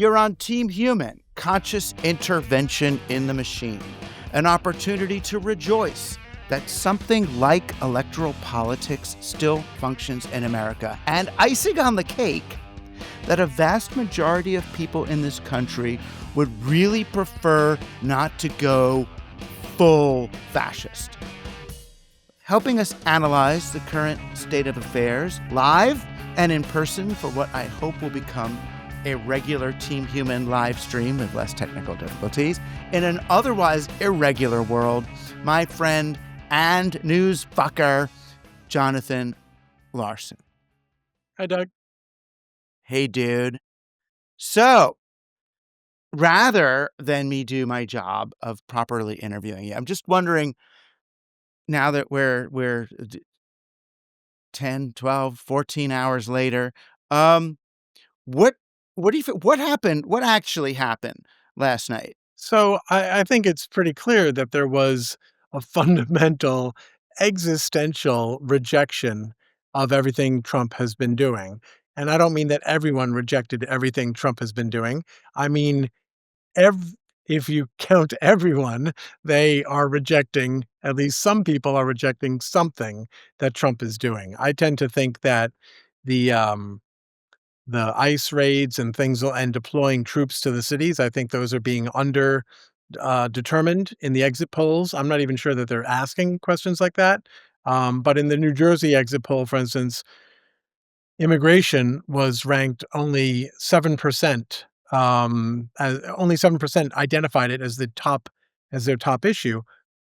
You're on Team Human, conscious intervention in the machine, an opportunity to rejoice that something like electoral politics still functions in America. And icing on the cake, that a vast majority of people in this country would really prefer not to go full fascist. Helping us analyze the current state of affairs live and in person for what I hope will become a regular Team Human live stream with less technical difficulties in an otherwise irregular world, my friend and news fucker, Jonathan Larsen. Hi, Doug. Hey, dude. So, rather than me do my job of properly interviewing you, I'm just wondering, now that we're 10, 12, 14 hours later, what do you what happened? What actually happened last night? So I think it's pretty clear that there was a fundamental existential rejection of everything Trump has been doing. And I don't mean that everyone rejected everything Trump has been doing. I mean, if you count everyone, they are rejecting, at least some people are rejecting something that Trump is doing. I tend to think that the the ICE raids and and deploying troops to the cities, I think those are being determined in the exit polls. I'm not even sure that they're asking questions like that. But in the New Jersey exit poll, for instance, immigration was ranked only 7%. Only 7% identified it as their top issue.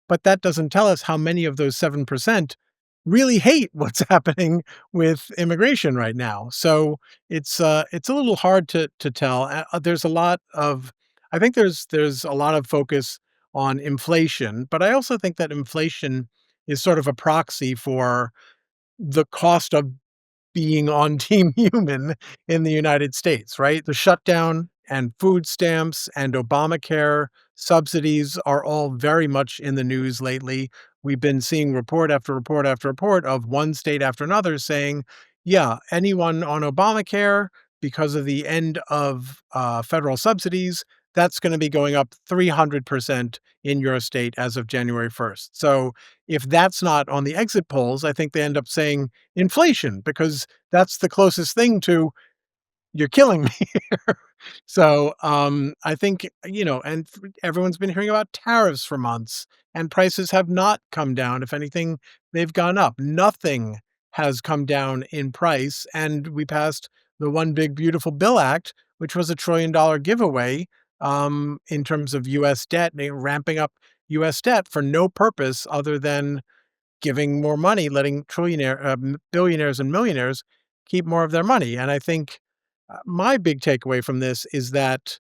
But that doesn't tell us how many of those 7% really hate what's happening with immigration right now. So it's a little hard to tell. There's a lot of I think there's a lot of focus on inflation, but I also think that inflation is sort of a proxy for the cost of being on Team Human in the United States, right? The shutdown and food stamps and Obamacare subsidies are all very much in the news lately. We've been seeing report after report after report of one state after another saying, yeah, anyone on Obamacare, because of the end of federal subsidies, that's going to be going up 300% in your state as of January 1st. So if that's not on the exit polls, I think they end up saying inflation because that's the closest thing to you're killing me here. So I think, and everyone's been hearing about tariffs for months and prices have not come down. If anything, they've gone up. Nothing has come down in price. And we passed the One Big Beautiful Bill Act, which was $1 trillion giveaway in terms of U.S. debt, ramping up U.S. debt for no purpose other than giving more money, letting billionaires and millionaires keep more of their money. And I think my big takeaway from this is that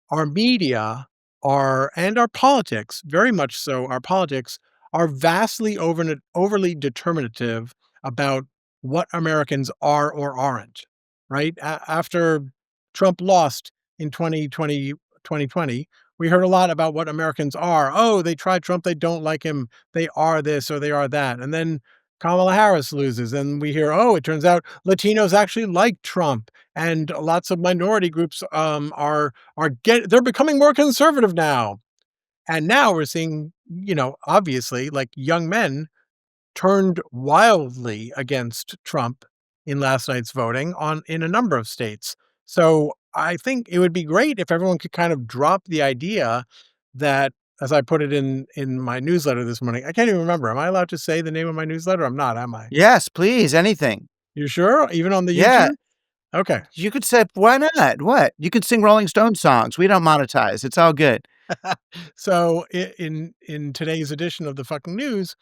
our media and our politics, very much so, our politics are vastly overly determinative about what Americans are or aren't, right? After Trump lost in 2020, we heard a lot about what Americans are. Oh, they tried Trump. They don't like him. They are this or they are that. And then Kamala Harris loses and we hear, oh, it turns out Latinos actually like Trump. And lots of minority groups they're becoming more conservative now. And now we're seeing, obviously, like young men turned wildly against Trump in last night's voting in a number of states. So I think it would be great if everyone could kind of drop the idea that, as I put it in my newsletter this morning, I can't even remember. Am I allowed to say the name of my newsletter? I'm not, am I? Yes, please, anything. You sure? Even on the Yeah. YouTube? Okay. You could say, why not? What? You could sing Rolling Stone songs. We don't monetize. It's all good. So in today's edition of the fucking news,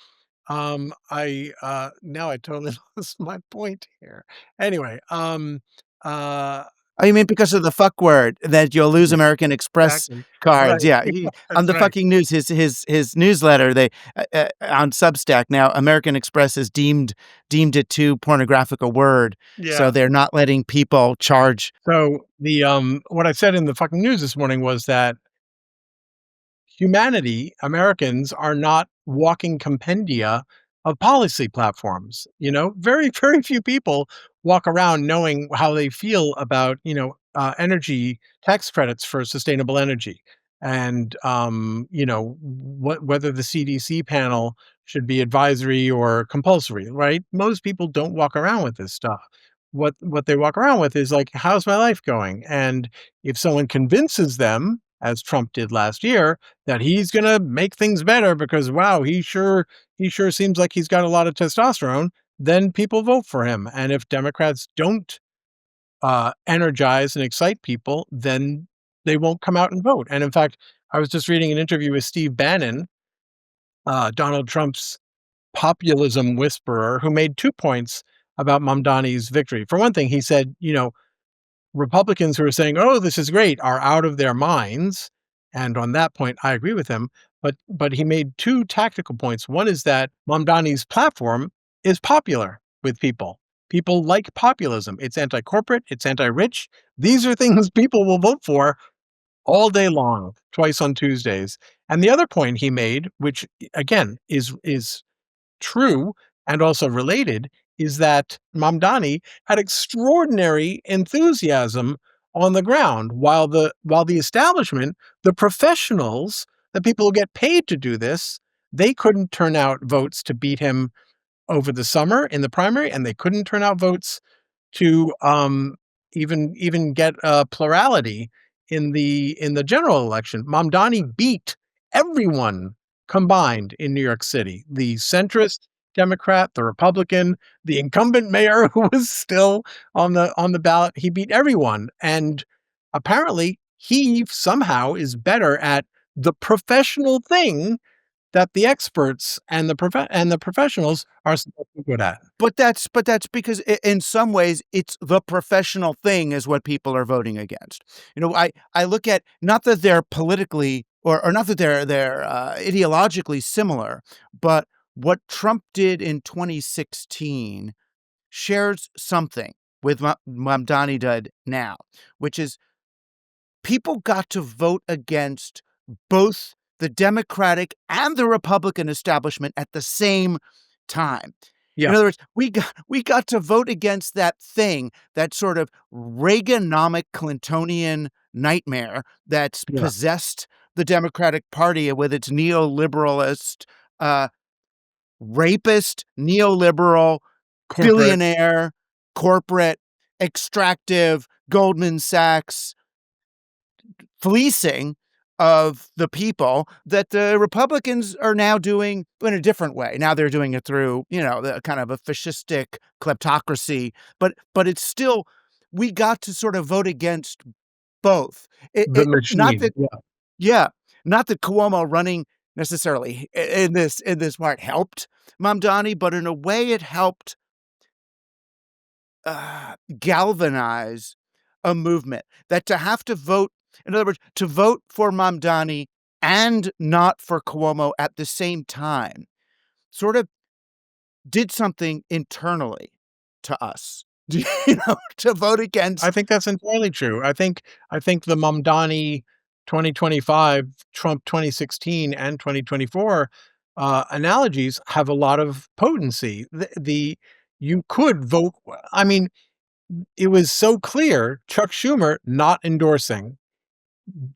I now I totally lost my point here. Anyway, uh, Oh, you mean because of the fuck word that you'll lose American Express exactly. cards? Right. Yeah, on That's the right. fucking news, his newsletter, they on Substack now, American Express has deemed it too pornographic a word, so Yeah. they're not letting people charge. So the what I said in the fucking news this morning was that humanity, Americans, are not walking compendia of policy platforms. Very, very few people walk around knowing how they feel about, energy tax credits for sustainable energy, and whether the CDC panel should be advisory or compulsory. Right? Most people don't walk around with this stuff. What they walk around with is like, how's my life going? And if someone convinces them, as Trump did last year, that he's going to make things better because wow, he sure seems like he's got a lot of testosterone, then people vote for him. And if Democrats don't energize and excite people, then they won't come out and vote. And in fact, I was just reading an interview with Steve Bannon, Donald Trump's populism whisperer, who made 2 points about Mamdani's victory. For one thing, he said, Republicans who are saying, "Oh, this is great," are out of their minds. And on that point, I agree with him. But he made two tactical points. One is that Mamdani's platform is popular with people. People like populism. It's anti-corporate, it's anti-rich. These are things people will vote for all day long, twice on Tuesdays. And the other point he made, which again is true and also related, is that Mamdani had extraordinary enthusiasm on the ground, while the establishment, the professionals, the people who get paid to do this, they couldn't turn out votes to beat him over the summer in the primary, and they couldn't turn out votes to even get a plurality in the general election. Mamdani beat everyone combined in New York City. The centrist Democrat, the Republican, the incumbent mayor who was still on the ballot, he beat everyone. And apparently he somehow is better at the professional thing that the experts and the professionals are supposed to be good at. But that's because in some ways it's the professional thing is what people are voting against. I look at not that they're politically or not that they're ideologically similar, but what Trump did in 2016 shares something with what Mamdani did now, which is people got to vote against both the Democratic and the Republican establishment at the same time. In Yeah, other words, we got to vote against that thing, that sort of Reaganomic Clintonian nightmare that's yeah, possessed the Democratic Party with its neoliberalist, uh, rapist, neoliberal, corporate. billionaire, corporate, extractive, Goldman Sachs fleecing of the people that the Republicans are now doing in a different way. Now they're doing it through, the kind of a fascistic kleptocracy, but it's still we got to sort of vote against both. The Not machine. that yeah, not that Cuomo running necessarily in this part helped Mamdani, but in a way it helped galvanize a movement that to have to vote, in other words, to vote for Mamdani and not for Cuomo at the same time, sort of did something internally to us. To vote I against. think that's entirely true. I think the Mamdani 2025, Trump 2016, and 2024 analogies have a lot of potency. The you could vote. I mean, it was so clear. Chuck Schumer not endorsing,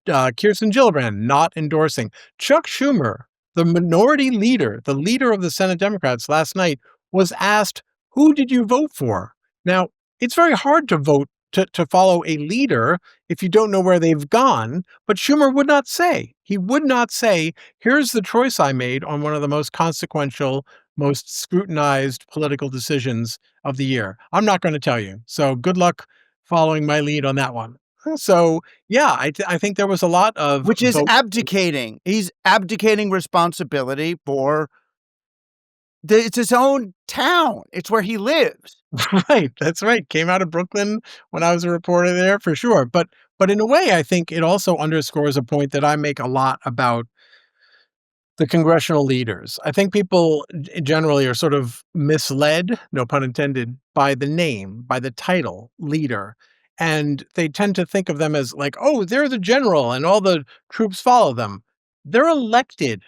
Kirsten Gillibrand not endorsing. Chuck Schumer, the minority leader, the leader of the Senate Democrats last night, was asked, "Who did you vote for?" Now, it's very hard to vote to follow a leader if you don't know where they've gone. But Schumer would not say. He would not say, "Here's the choice I made on one of the most consequential, most scrutinized political decisions of the year. I'm not going to tell you. So good luck following my lead on that one." So yeah, I think there was a lot of Which is vote. abdicating. He's abdicating responsibility for it's his own town. It's where he lives. Right, that's right. Came out of Brooklyn when I was a reporter there for sure. But in a way, I think it also underscores a point that I make a lot about the congressional leaders. I think people generally are sort of misled, no pun intended, by the name, by the title, leader. And they tend to think of them as like, oh, they're the general and all the troops follow them. They're elected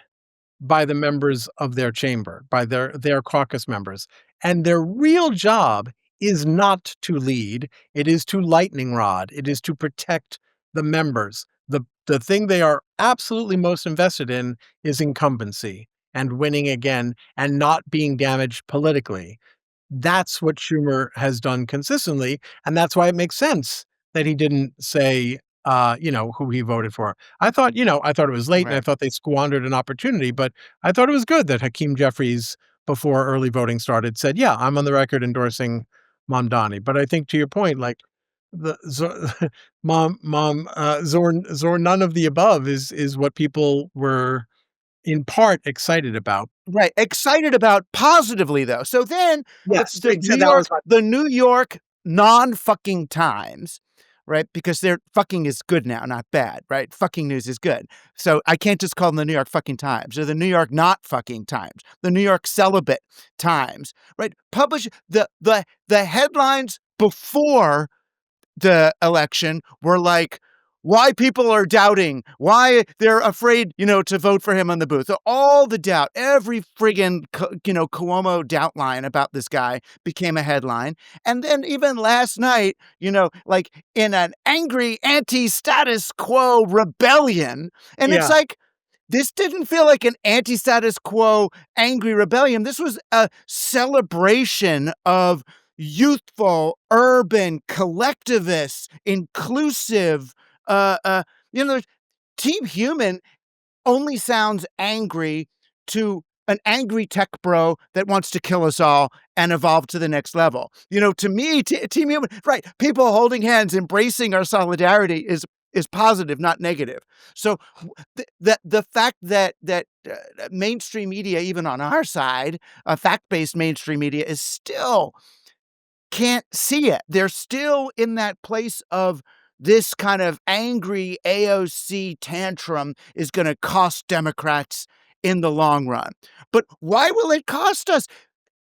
by the members of their chamber, by their caucus members. And their real job is not to lead. It is to lightning rod. It is to protect the members. The thing they are absolutely most invested in is incumbency and winning again and not being damaged politically. That's what Schumer has done consistently, and that's why it makes sense that he didn't say, who he voted for. I thought it was late and I Right. thought they squandered an opportunity, but I thought it was good that Hakeem Jeffries, before early voting started, said, "Yeah, I'm on the record endorsing Mamdani." But I think to your point, like the Zor, none of the above is what people were in part excited about. Right. Excited about positively though. So then Yeah, let's the that was my New York non-fucking Times, right? Because they're fucking is good now, not bad, right? Fucking news is good. So I can't just call them the New York fucking Times or the New York not fucking Times, the New York celibate Times, right? Publish the headlines before the election were like why people are doubting, why they're afraid, to vote for him on the booth. All the doubt, every friggin', Cuomo doubt line about this guy became a headline. And then even last night, like in an angry anti-status quo rebellion. And it's yeah. like, this didn't feel like an anti status quo angry rebellion. This was a celebration of youthful, urban, collectivist, inclusive. Uh, uh, you know, Team Human only sounds angry to an angry tech bro that wants to kill us all and evolve to the next level. To me, Team Human, right? People holding hands, embracing our solidarity is positive, not negative. So the fact that mainstream media, even on our side, fact-based mainstream media, is still can't see it. They're still in that place of this kind of angry AOC tantrum is going to cost Democrats in the long run. But why will it cost us?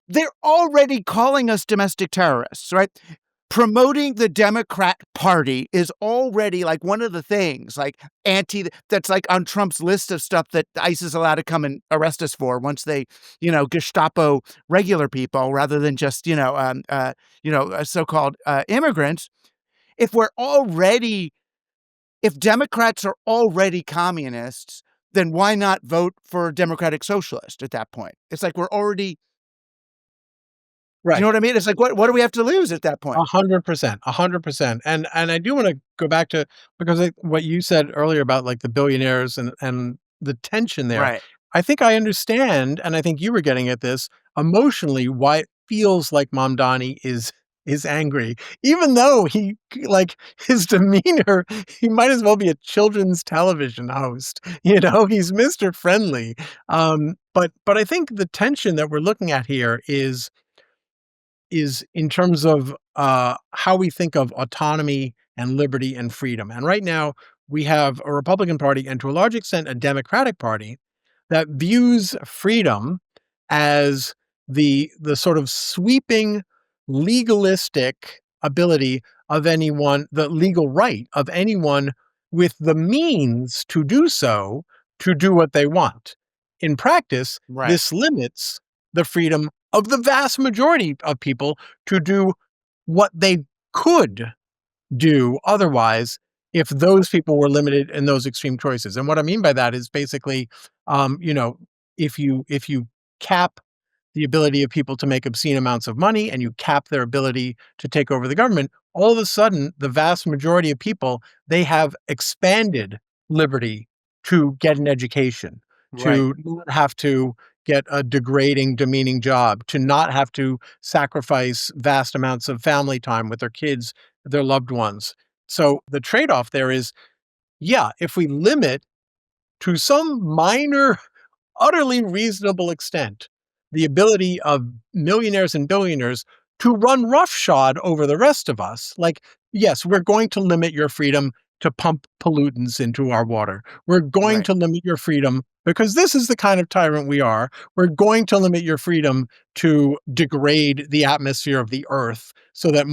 They're already calling us domestic terrorists, right? Promoting the Democrat Party is already like one of the things like that's like on Trump's list of stuff that ICE is allowed to come and arrest us for once they, Gestapo regular people rather than just, so-called immigrants. If we're already, if Democrats are already communists, then why not vote for a Democratic Socialist at that point? It's like we're already, you know Right. what I mean? It's like, what do we have to lose at that point? 100%, 100%. And I do wanna go back to because what you said earlier about, like, the billionaires and the tension there. Right. I think I understand, and I think you were getting at this, emotionally, why it feels like Mamdani is angry, even though like, his demeanor, he might as well be a children's television host, He's Mr. Friendly. But I think the tension that we're looking at here is in terms of how we think of autonomy and liberty and freedom. And right now, we have a Republican Party and to a large extent a Democratic Party that views freedom as the sort of sweeping legalistic ability of anyone, the legal right of anyone with the means to do so, to do what they want. In practice, Right. this limits the freedom of the vast majority of people to do what they could do otherwise if those people were limited in those extreme choices. And what I mean by that is basically, you know, if you cap the ability of people to make obscene amounts of money and you cap their ability to take over the government, all of a sudden, the vast majority of people, they have expanded liberty to get an education, Right. to not have to get a degrading, demeaning job, to not have to sacrifice vast amounts of family time with their kids, their loved ones. So the trade off there is, yeah, if we limit to some minor utterly reasonable extent the ability of millionaires and billionaires to run roughshod over the rest of us. Like, yes, we're going to limit your freedom to pump pollutants into our water. We're going Right. to limit your freedom because this is the kind of tyrant we are. We're going to limit your freedom to degrade the atmosphere of the earth so that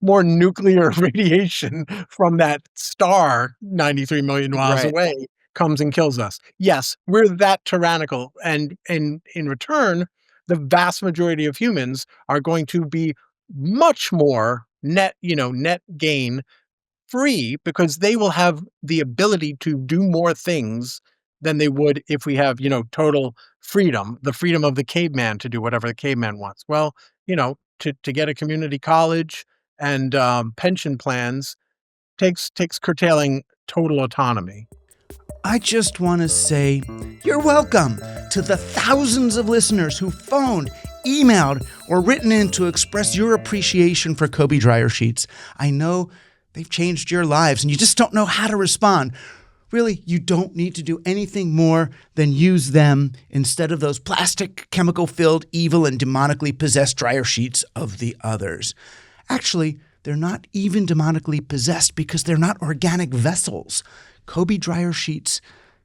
more nuclear radiation from that star 93 million miles Right. away comes and kills us. Yes, we're that tyrannical. And in return, the vast majority of humans are going to be much more net gain free, because they will have the ability to do more things than they would if we have, total freedom, the freedom of the caveman to do whatever the caveman wants. Well, to get a community college and pension plans takes curtailing total autonomy. I just want to say you're welcome to the thousands of listeners who phoned, emailed, or written in to express your appreciation for Kobe dryer sheets. I know they've changed your lives and you just don't know how to respond. Really, you don't need to do anything more than use them instead of those plastic, chemical-filled, evil, and demonically possessed dryer sheets of the others. Actually, they're not even demonically possessed because they're not organic vessels. Kobe dryer sheets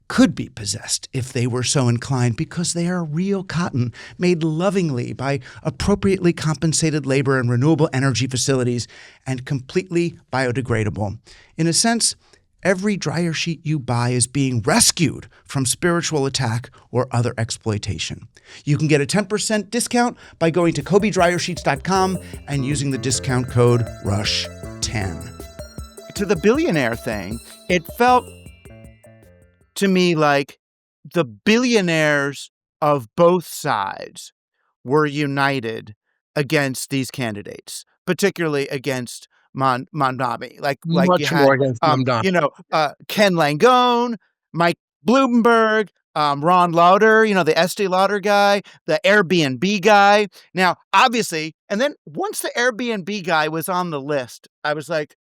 could be possessed if they were so inclined because they are real cotton made lovingly by appropriately compensated labor and renewable energy facilities and completely biodegradable. In a sense, every dryer sheet you buy is being rescued from spiritual attack or other exploitation. You can get a 10% discount by going to KobeDryerSheets.com and using the discount code RUSH10. To the billionaire thing, it felt to me like the billionaires of both sides were united against these candidates, particularly against Mondami. Like you Much more had, against Mamdani. Ken Langone, Mike Bloomberg, Ron Lauder, the Estee Lauder guy, the Airbnb guy. Now, obviously, and then once the Airbnb guy was on the list, I was like,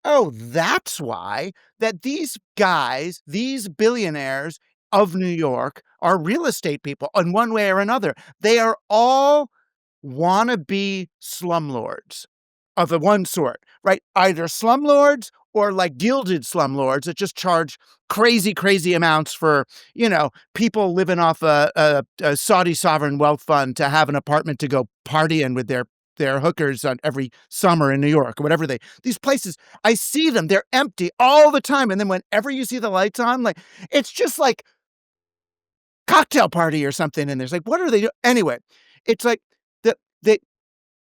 oh, that's why that these guys, these billionaires of New York are real estate people in one way or another. They are all wannabe slumlords of the one sort, right? Either slumlords or like gilded slumlords that just charge crazy, crazy amounts for, people living off a Saudi sovereign wealth fund to have an apartment to go party in with their hookers on every summer in New York or whatever these places, I see them, they're empty all the time. And then whenever you see the lights on, like, it's just like cocktail party or something. And there's like, what are they doing? Anyway, it's like the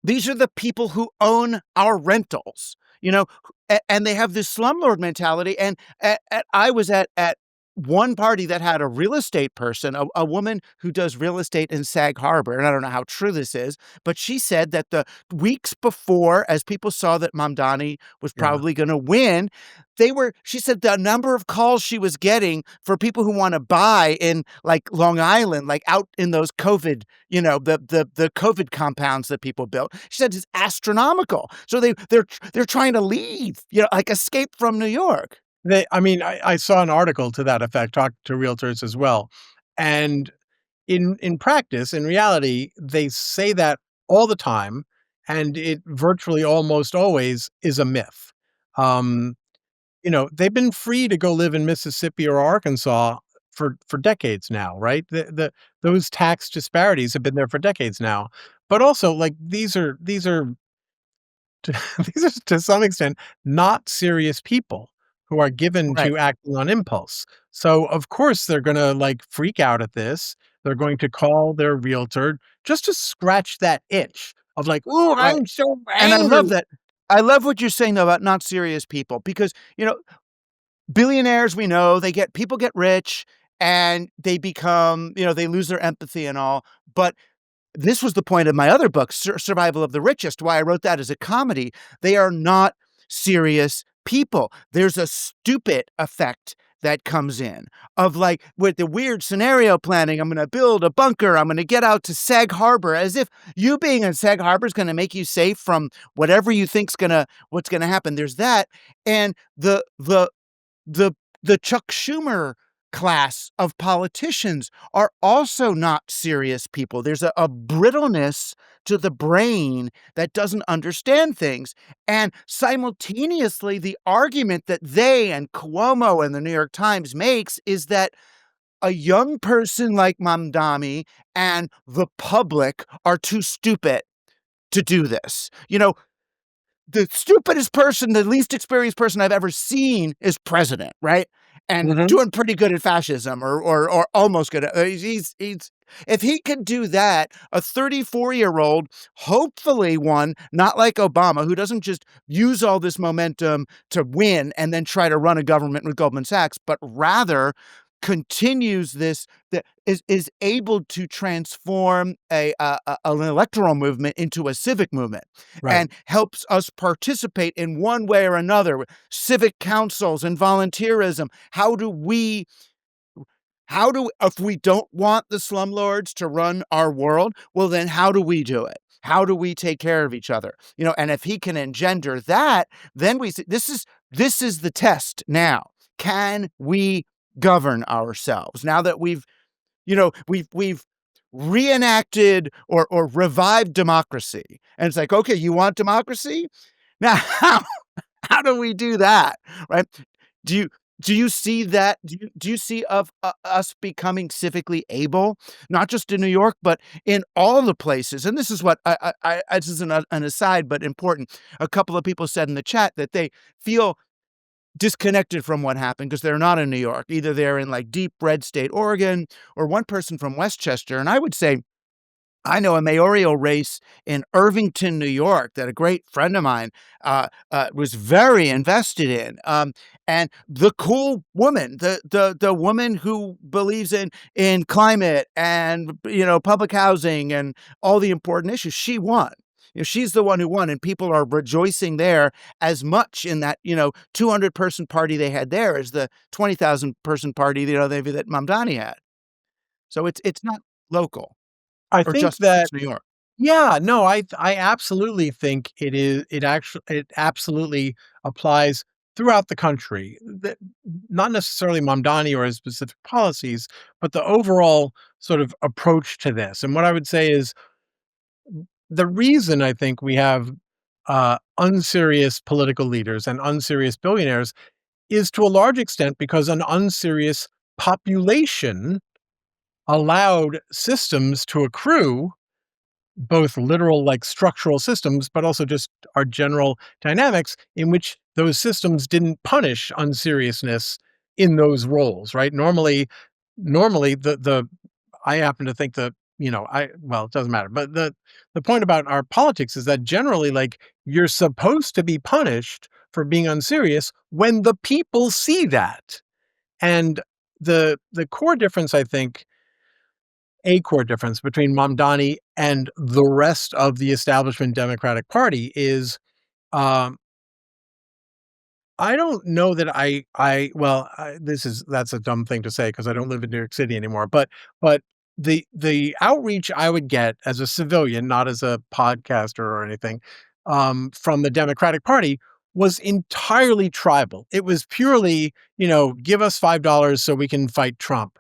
these are the people who own our rentals, and they have this slumlord mentality. And I was at one party that had a real estate person, a woman who does real estate in Sag Harbor. And I don't know how true this is, but she said that the weeks before, as people saw that Mamdani was Yeah. probably going to win, she said the number of calls she was getting for people who want to buy in like Long Island, like out in those COVID, the COVID compounds that people built. She said it's astronomical. So they're trying to leave, like escape from New York. I saw an article to that effect, talked to realtors as well. And in practice, in reality, they say that all the time, and it virtually almost always is a myth. Um, they've been free to go live in Mississippi or Arkansas for decades now, right? Those tax disparities have been there for decades now. But also, like, these are these are to some extent not serious people who are given Right. to acting on impulse. So of course they're going to like freak out at this. They're going to call their realtor just to scratch that itch of like, "Oh, Right. I'm so And I angry." love that. I love what you're saying though about not serious people because, billionaires, we know people get rich and they become, they lose their empathy and all. But this was the point of my other book, Survival of the Richest, why I wrote that as a comedy. They are not serious people. There's a stupid effect that comes in of like with the weird scenario planning. I'm going to build a bunker. I'm going to get out to Sag Harbor, as if you being in Sag Harbor is going to make you safe from whatever you think's what's going to happen. There's that. And the Chuck Schumer class of politicians are also not serious people. There's a brittleness to the brain that doesn't understand things. And simultaneously, the argument that they and Cuomo and the New York Times makes is that a young person like Mamdani and the public are too stupid to do this. The stupidest person, the least experienced person I've ever seen is president, right? and Mhm. doing pretty good at fascism, or almost good at he's if he could do that, a 34-year-old, hopefully one not like Obama, who doesn't just use all this momentum to win and then try to run a government with Goldman Sachs, but rather continues this, that is able to transform an electoral movement into a civic movement, Right. and helps us participate in one way or another with civic councils and volunteerism. If we don't want the slumlords to run our world, well, then how do we do it? How do we take care of each other? And if he can engender that, then we see this is the test now. Can we govern ourselves now that we've reenacted or revived democracy? And it's like, okay, you want democracy? Now, how do we do that? Right? Do you do you see that? Do you see of us becoming civically able, not just in New York, but in all the places? And this is what this is an aside, but important. A couple of people said in the chat that they feel disconnected from what happened because they're not in New York. Either they're in like deep red state Oregon, or one person from Westchester. And I would say I know a mayoral race in Irvington, New York, that a great friend of mine was very invested in. And the cool woman, the woman who believes in climate and public housing and all the important issues, she won. She's the one who won, and people are rejoicing there as much in that 200-person party they had there as the 20,000-person party that Mamdani had. So it's not local. I Or think just that New York. yeah, no, I absolutely think it absolutely applies throughout the country. That not necessarily Mamdani or his specific policies, but the overall sort of approach to this. And what I would say is the reason I think we have unserious political leaders and unserious billionaires is to a large extent because an unserious population allowed systems to accrue, both literal, like structural systems, but also just our general dynamics in which those systems didn't punish unseriousness in those roles, right? Normally the I happen to think that, well, it doesn't matter. But the point about our politics is that generally, like, you're supposed to be punished for being unserious when the people see that. And the core difference, I think, a core difference between Mamdani and the rest of the establishment Democratic Party is, um, I don't know that well, that's a dumb thing to say because I don't live in New York City anymore. But the outreach I would get as a civilian, not as a podcaster or anything, from the Democratic Party was entirely tribal. It was purely, give us $5 so we can fight Trump.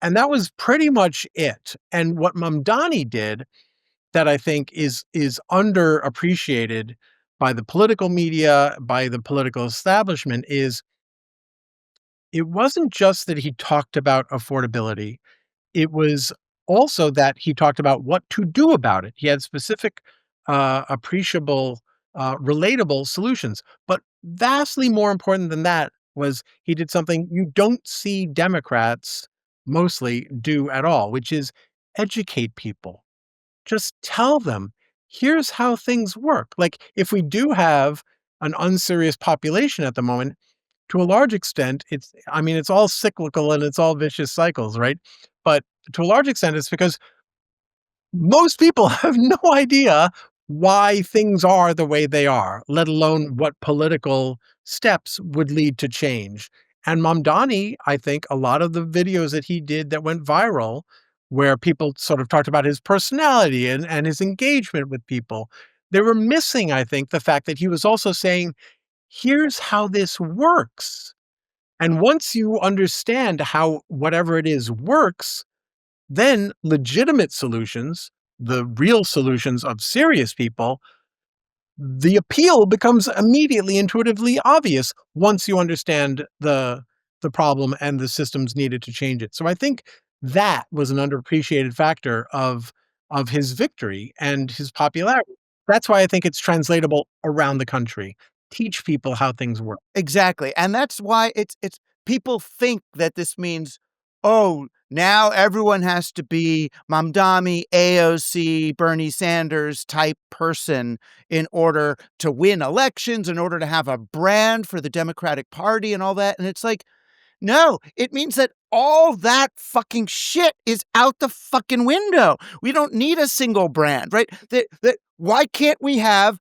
And that was pretty much it. And what Mamdani did that I think is underappreciated by the political media, by the political establishment is it wasn't just that he talked about affordability. It was also that he talked about what to do about it. He had specific, appreciable, relatable solutions. But vastly more important than that was he did something you don't see Democrats mostly do at all, which is educate people. Just tell them, here's how things work. Like, if we do have an unserious population at the moment, to a large extent, it's all cyclical and it's all vicious cycles, right? But to a large extent, it's because most people have no idea why things are the way they are, let alone what political steps would lead to change. And Mamdani, I think a lot of the videos that he did that went viral, where people sort of talked about his personality and his engagement with people, they were missing, I think, the fact that he was also saying, here's how this works. And once you understand how whatever it is works, then legitimate solutions, the real solutions of serious people, the appeal becomes immediately intuitively obvious once you understand the problem and the systems needed to change it. So I think that was an underappreciated factor of his victory and his popularity. That's why I think it's translatable around the country. Teach people how things work. Exactly, and that's why it's people think that this means, oh, now everyone has to be Mamdani, AOC, Bernie Sanders type person in order to win elections, in order to have a brand for the Democratic Party and all that. And it's like, no, it means that all that fucking shit is out the fucking window. We don't need a single brand, right? Why can't we have,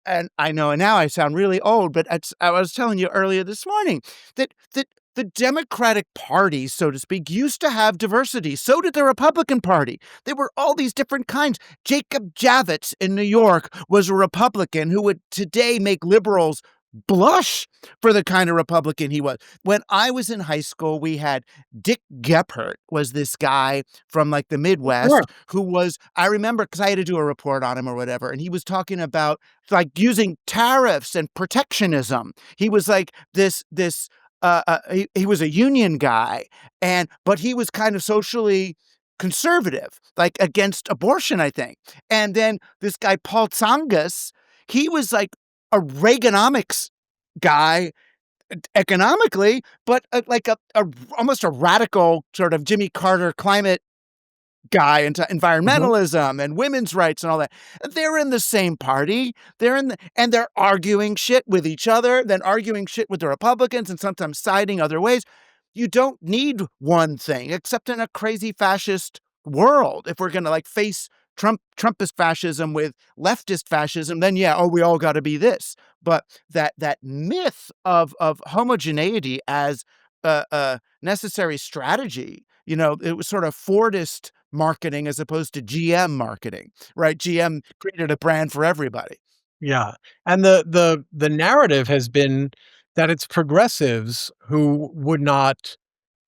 and I know, and now I sound really old, but I was telling you earlier this morning that the Democratic Party, so to speak, used to have diversity. So did the Republican Party. There were all these different kinds. Jacob Javits in New York was a Republican who would today make liberals blush for the kind of Republican he was. When I was in high school, we had Dick Gephardt was this guy from like the Sure. Midwest who was, I remember because I had to do a report on him or whatever, and he was talking about like using tariffs and protectionism. He was like he was a union guy, but he was kind of socially conservative, like against abortion, I think. And then this guy Paul Tsongas, he was like a Reaganomics guy economically, but like a almost a radical sort of Jimmy Carter climate guy into Mhm. environmentalism and women's rights and all that. They're in the same party. And they're arguing shit with each other, then arguing shit with the Republicans and sometimes siding other ways. You don't need one thing except in a crazy fascist world. If we're going to like face Trumpist fascism with leftist fascism, then yeah, oh, we all got to be this. But that myth of homogeneity as a necessary strategy, it was sort of Fordist marketing as opposed to GM marketing, right? GM created a brand for everybody. Yeah, and the narrative has been that it's progressives who would not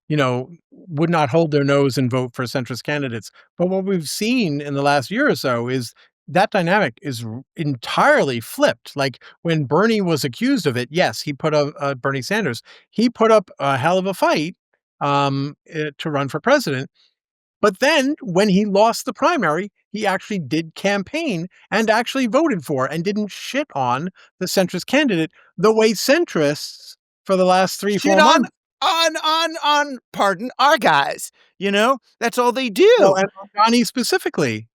hold their nose and vote for centrist candidates. But what we've seen in the last year or so is that dynamic is entirely flipped. Like when Bernie was accused of it, yes, he put up Bernie Sanders. He put up a hell of a fight to run for president. But then when he lost the primary, he actually did campaign and actually voted for and didn't shit on the centrist candidate the way centrists for the last three, Shit 4 months. pardon, our guys, that's all they Well, do. and Ghani specifically.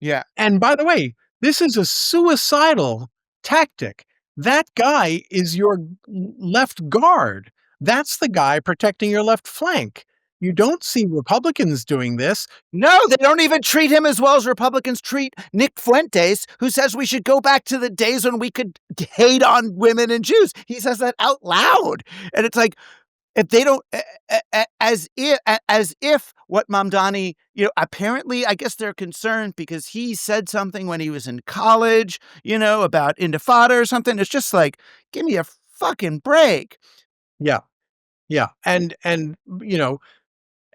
Yeah. And by the way, this is a suicidal tactic. That guy is your left guard. That's the guy protecting your left flank. You don't see Republicans doing this. No, they don't even treat him as well as Republicans treat Nick Fuentes, who says we should go back to the days when we could hate on women and Jews. He says that out loud. And it's like, if they don't, as if what Mamdani, apparently, I guess they're concerned because he said something when he was in college, about Intifada or something. It's just like, give me a fucking break. Yeah, yeah. And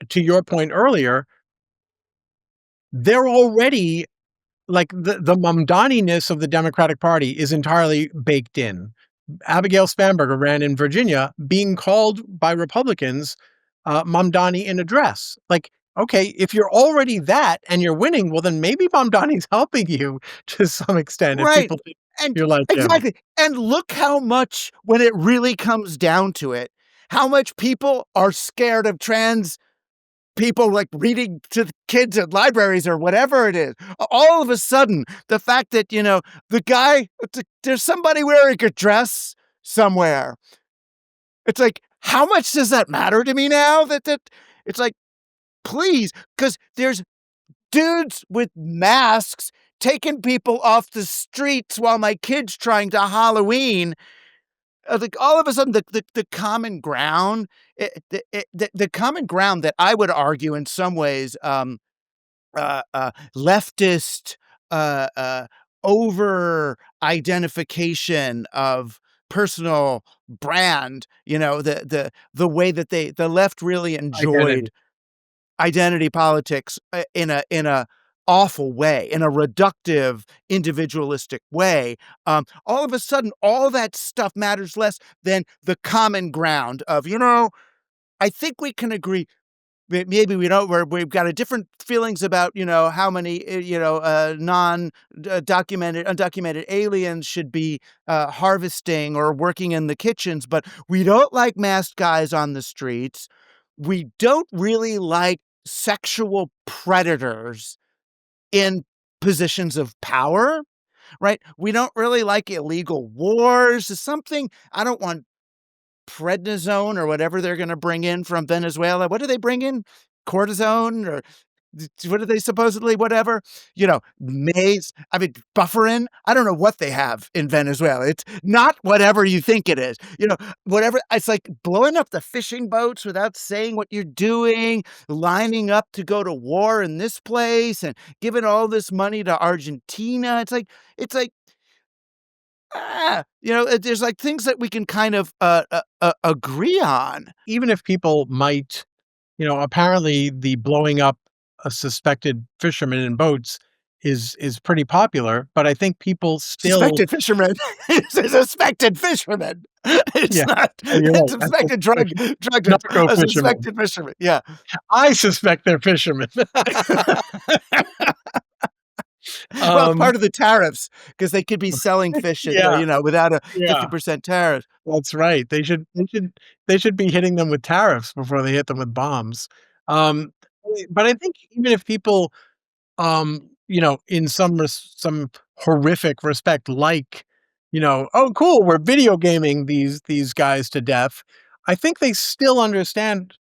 to your point earlier, they're already like the Mamdani-ness of the Democratic Party is entirely baked in. Abigail Spanberger ran in Virginia being called by Republicans Mamdani in a dress. Like, okay, if you're already that and you're winning, well, then maybe Mamdani's helping you to some extent if Right. people think And you're like him. exactly. And look how much, when it really comes down to it, how much people are scared of trans people like reading to the kids at libraries or whatever it is. All of a sudden, the fact that, the guy, there's somebody wearing a dress somewhere. It's like, how much does that matter to me now? That it's like, please, because there's dudes with masks taking people off the streets while my kid's trying to Halloween. Like all of a sudden, the common ground, the common ground that I would argue in some ways, leftist, uh, uh, over identification of personal brand. The way that the left really Identity. enjoyed identity politics in a awful way, in a reductive, individualistic way. All of a sudden, all that stuff matters less than the common ground of, I think we can agree maybe we don't, we've got a different feelings about, how many, documented, undocumented aliens should be harvesting or working in the kitchens, but we don't like masked guys on the streets. We don't really like sexual predators in positions of power, right? We don't really like illegal wars. Something I don't want prednisone or whatever they're gonna bring in from Venezuela. What do they bring in? Cortisone or what do they supposedly whatever? Maize, I mean, bufferin. I don't know what they have in Venezuela. It's not whatever you think it is. Whatever. It's like blowing up the fishing boats without saying what you're doing, lining up to go to war in this place and giving all this money to Argentina. It's like there's like things that we can kind of agree on. Even if people might, apparently the blowing up a suspected fishermen in boats is pretty popular, but I think people still. Suspected fisherman. It's a suspected fisherman. It's Yeah. not Oh, you're a right. I suspected drug narco a fishermen. suspected fisherman. Yeah. I suspect they're fishermen. Well, it's Um, part of the tariffs because they could be selling fish at, yeah, without a yeah, 50% tariff. that's right. They should be hitting them with tariffs before they hit them with bombs. Um, but I think even if people in some horrific respect, like, "Oh, cool, we're video gaming these guys to death." I think they still understand,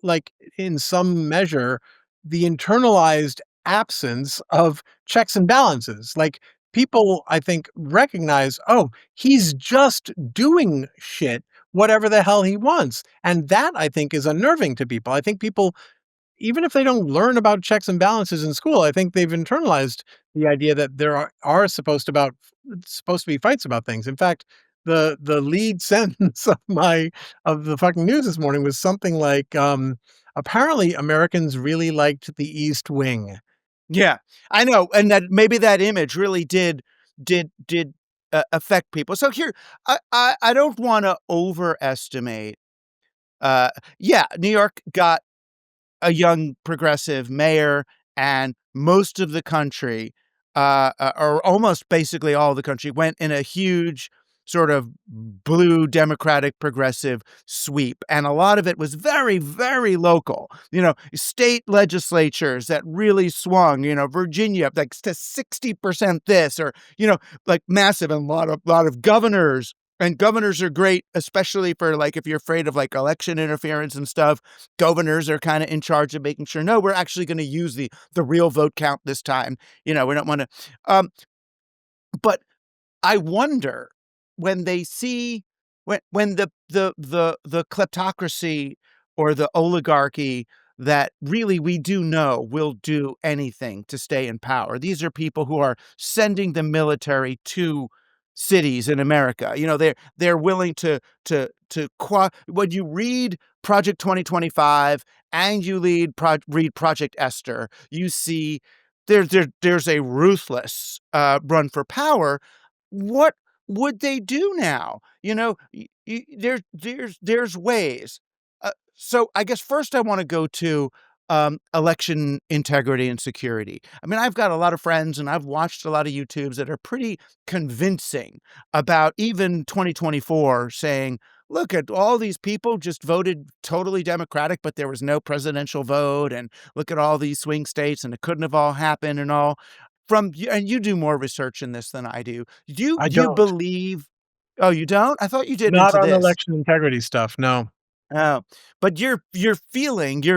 like, in some measure, the internalized absence of checks and balances. Like, people, I think, recognize, "Oh, he's just doing shit, whatever the hell he wants." And that, I think, is unnerving to people. I think people, even if they don't learn about checks and balances in school, I think they've internalized the idea that there are supposed to be fights about things. In fact, the lead sentence of the fucking news this morning was something like, apparently Americans really liked the East Wing. Yeah, I know, and that maybe that image really did affect people. So here, I don't wanna overestimate, uh yeah, New York got a young progressive mayor, and most of the country, or almost basically all the country, went in a huge sort of blue Democratic progressive sweep. And a lot of it was very, very local, state legislatures that really swung, Virginia, like to 60% this, or, like massive, and a lot of governors. And governors are great, especially for like if you're afraid of like election interference and stuff. Governors are kind of in charge of making sure, no, we're actually going to use the real vote count this time. We don't want to. Um, but I wonder when they see when the kleptocracy or the oligarchy that really we do know will do anything to stay in power. These are people who are sending the military to cities in America. They're willing when you read Project 2025 and you read Project Esther, you see there's a ruthless run for power. What would they do now? There's ways. So I guess first I want to go to election integrity and security. I mean, I've got a lot of friends and I've watched a lot of YouTubes that are pretty convincing about even 2024, saying, look at all these people just voted totally Democratic, but there was no presidential vote. And look at all these swing states and it couldn't have all happened and all. And you do more research in this than I do. I Do you don't. believe? Oh, you don't? I thought you did Not into on this. election integrity stuff, no. Oh, but you're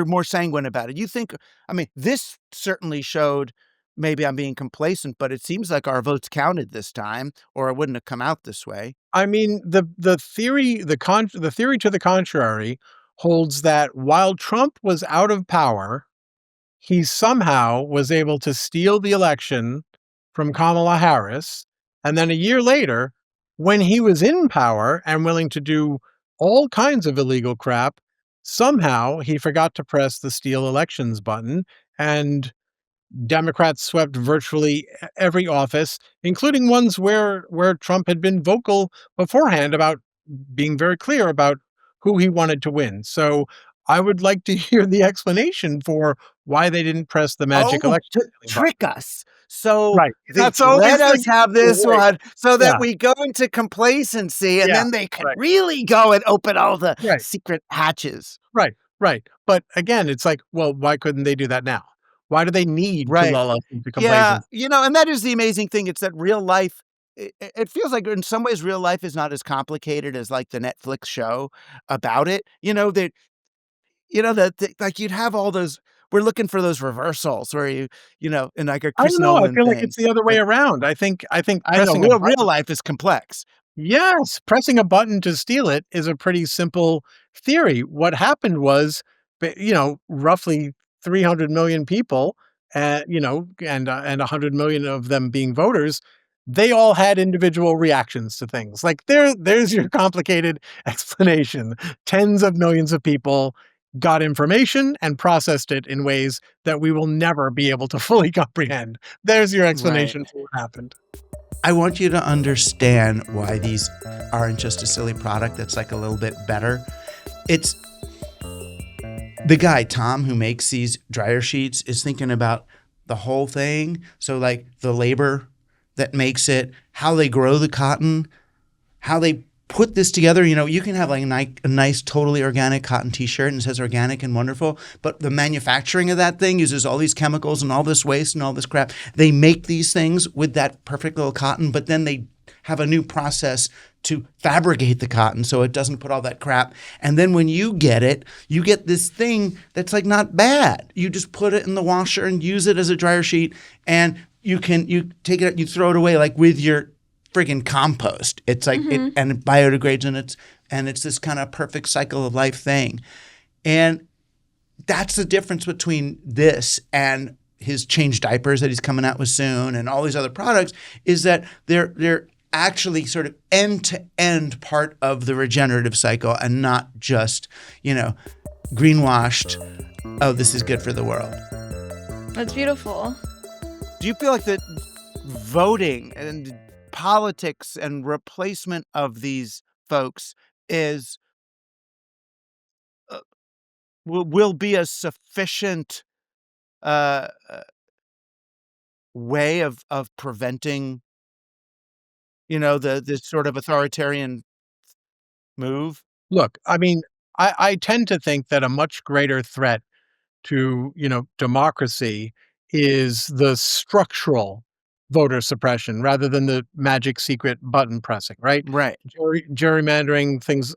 more sanguine about it. You think, I mean, this certainly showed, maybe I'm being complacent, but it seems like our votes counted this time, or it wouldn't have come out this way. I mean, the theory to the contrary holds that while Trump was out of power, he somehow was able to steal the election from Kamala Harris, and then a year later, when he was in power and willing to do all kinds of illegal crap, somehow he forgot to press the steal elections button, and Democrats swept virtually every office, including ones where Trump had been vocal beforehand about being very clear about who he wanted to win. So I would like to hear the explanation for why they didn't press the magic Oh, election to stealing button. trick us. So Right. they That's let always the us have this way. one so that Yeah, we go into complacency, and yeah, then they could right, really go and open all the right, secret hatches. right, right. But again, it's like, well, why couldn't they do that now? Why do they need to Right. lull us into Yeah, complacency? and that is the amazing thing. It's that real life, it feels like in some ways real life is not as complicated as like the Netflix show about it. That that like you'd have all those. We're looking for those reversals where in like a I Chris don't know, I Nolan feel like thing. it's the other way But around. I think I know pressing a real button. life is complex. Yes, pressing a button to steal it is a pretty simple theory. What happened was, roughly 300 million people, and 100 million of them being voters, they all had individual reactions to things. Like there's your complicated explanation. Tens of millions of people got information and processed it in ways that we will never be able to fully comprehend. There's your Right. explanation for what happened. I want you to understand why these aren't just a silly product that's like a little bit better. It's the guy, Tom, who makes these dryer sheets, is thinking about the whole thing. So, like the labor that makes it, how they grow the cotton, how they put this together. You can have like a nice, totally organic cotton t-shirt and it says organic and wonderful, but the manufacturing of that thing uses all these chemicals and all this waste and all this crap. They make these things with that perfect little cotton, but then they have a new process to fabricate the cotton so it doesn't put all that crap. And then when you get it, you get this thing that's like not bad. You just put it in the washer and use it as a dryer sheet, and you take it, you throw it away like with your friggin' compost. It's like and it biodegrades, and it's this kind of perfect cycle of life thing. And that's the difference between this and his change diapers that he's coming out with soon and all these other products, is that they're actually sort of end to end part of the regenerative cycle and not just, greenwashed, oh, this is good for the world. That's beautiful. Do you feel like that voting and politics and replacement of these folks is will be a sufficient uh, uh, way of preventing this sort of authoritarian move? Look, I mean, I tend to think that a much greater threat to, democracy is the structural voter suppression rather than the magic secret button pressing, right? Right, Gerrymandering things,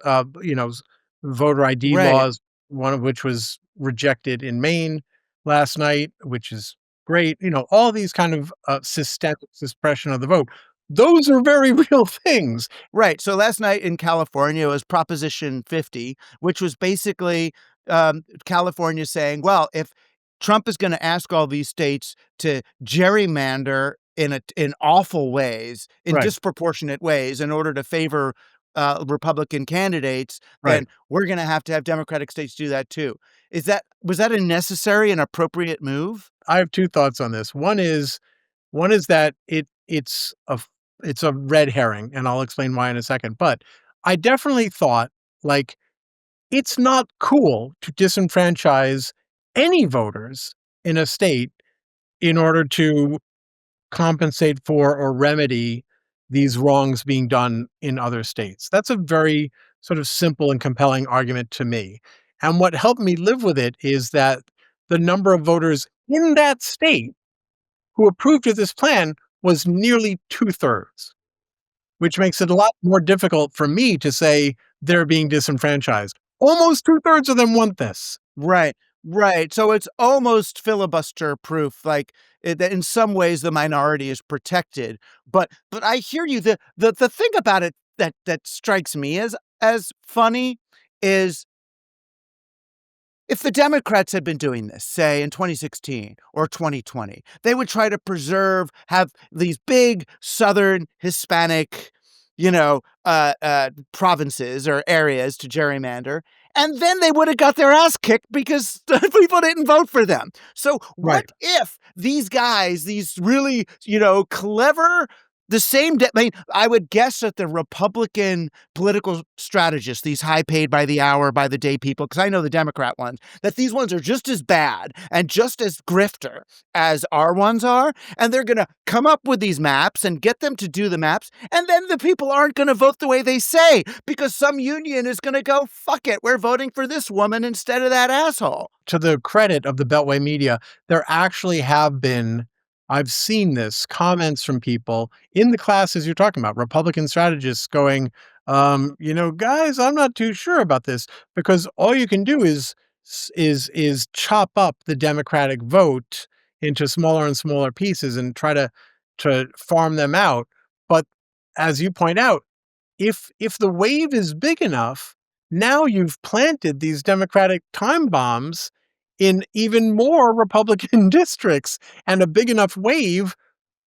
voter ID right, laws, one of which was rejected in Maine last night, which is great. All these kind of systemic suppression of the vote. Those are very real things. right. So last night in California was Proposition 50, which was basically California saying, well, if Trump is going to ask all these states to gerrymander in awful ways, in Right, disproportionate ways, in order to favor Republican candidates, right. then we're going to have Democratic states do that too. Was that a necessary and appropriate move? I have two thoughts on this. One is that it's a red herring, and I'll explain why in a second. But I definitely thought, like, it's not cool to disenfranchise any voters in a state in order to compensate for or remedy these wrongs being done in other states. That's a very sort of simple and compelling argument to me. And what helped me live with it is that the number of voters in that state who approved of this plan was nearly two-thirds, which makes it a lot more difficult for me to say they're being disenfranchised. Almost two-thirds of them want this. Right, right. So it's almost filibuster proof, like that in some ways the minority is protected. But I hear you. The thing about it that strikes me as funny is if the Democrats had been doing this, say in 2016 or 2020, they would try to have these big Southern Hispanic, provinces or areas to gerrymander, and then they would have got their ass kicked because people didn't vote for them. So Right. what if these guys, these really, clever the same day. I mean, I would guess that the Republican political strategists, these high paid by the hour, by the day people, because I know the Democrat ones, that these ones are just as bad and just as grifter as our ones are. And they're going to come up with these maps and get them to do the maps. And then the people aren't going to vote the way they say because some union is going to go, fuck it, we're voting for this woman instead of that asshole. To the credit of the Beltway media, there actually have been, I've seen this, comments from people in the classes you're talking about, Republican strategists going, guys, I'm not too sure about this, because all you can do is chop up the Democratic vote into smaller and smaller pieces and try to farm them out. But as you point out, if the wave is big enough, now you've planted these Democratic time bombs in even more Republican districts, and a big enough wave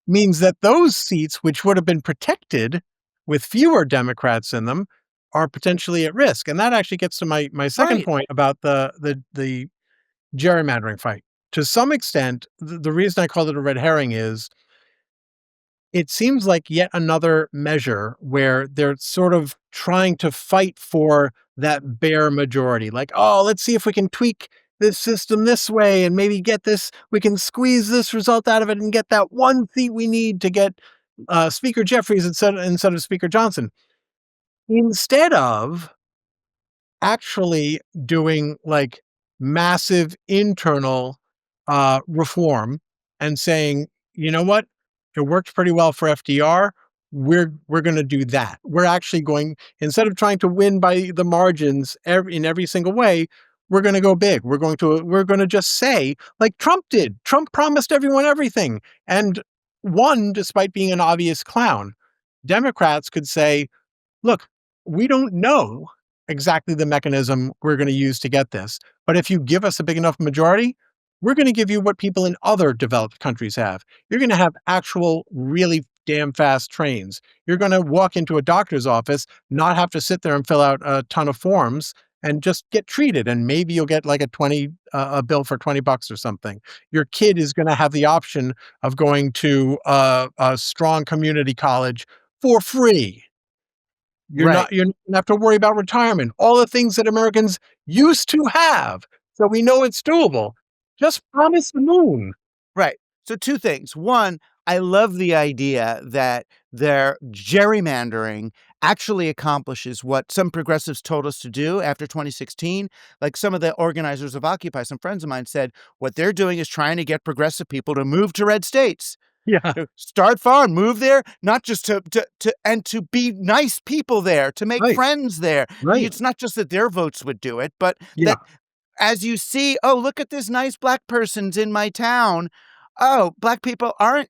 means that those seats, which would have been protected with fewer Democrats in them, are potentially at risk. And that actually gets to my second Right. point about the gerrymandering fight. To some extent, the reason I called it a red herring is it seems like yet another measure where they're sort of trying to fight for that bare majority. Like, oh, let's see if we can tweak this system this way and maybe get this, we can squeeze this result out of it and get that one seat we need to get Speaker Jeffries instead of Speaker Johnson. Instead of actually doing like massive internal reform and saying, you know what, it worked pretty well for FDR. We're going to do that. We're actually going, instead of trying to win by the margins in every single way, we're going to go big. We're going to just say, like Trump did. Trump promised everyone everything and won despite being an obvious clown. Democrats could say, look, we don't know exactly the mechanism we're going to use to get this, but if you give us a big enough majority, we're going to give you what people in other developed countries have. You're going to have actual, really damn fast trains. You're going to walk into a doctor's office, not have to sit there and fill out a ton of forms, and just get treated. And maybe you'll get like a bill for $20 or something. Your kid is going to have the option of going to a strong community college for free. Right. You don't have to worry about retirement, all the things that Americans used to have. So we know it's doable. Just promise the moon. Right. So two things. One, I love the idea that their gerrymandering actually accomplishes what some progressives told us to do after 2016. Like some of the organizers of Occupy, some friends of mine said, what they're doing is trying to get progressive people to move to red states. Yeah. Start far, move there, not just to be nice people there, to make Right. friends there. Right. It's not just that their votes would do it, but Yeah. that as you see, oh, look at this nice black person's in my town. Oh, black people aren't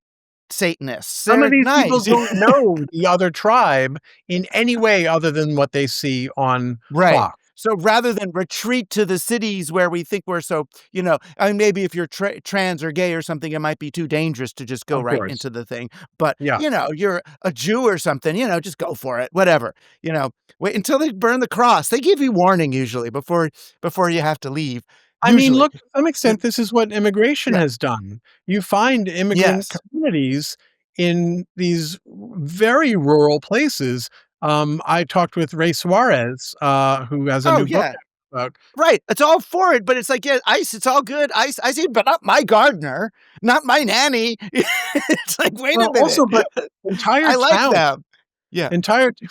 Satanists. Some of They're these people nice. don't know the other tribe in any way other than what they see on Right. Fox. So rather than retreat to the cities where we think we're so, I mean, maybe if you're trans or gay or something, it might be too dangerous to just go Of right course. into the thing. But, Yeah. you're a Jew or something, just go for it, whatever. Wait until they burn the cross. They give you warning usually before you have to leave. I mean, Usually. look, to some extent, this is what immigration Yeah. has done. You find immigrant Yes. communities in these very rural places. I talked with Ray Suarez, who has a Oh, new book yeah. out. Right. It's all for it, but it's like, yeah, ICE, it's all good. I see, but not my gardener, not my nanny. It's like, wait a Well, minute. also, but entire I like towns. them. Yeah.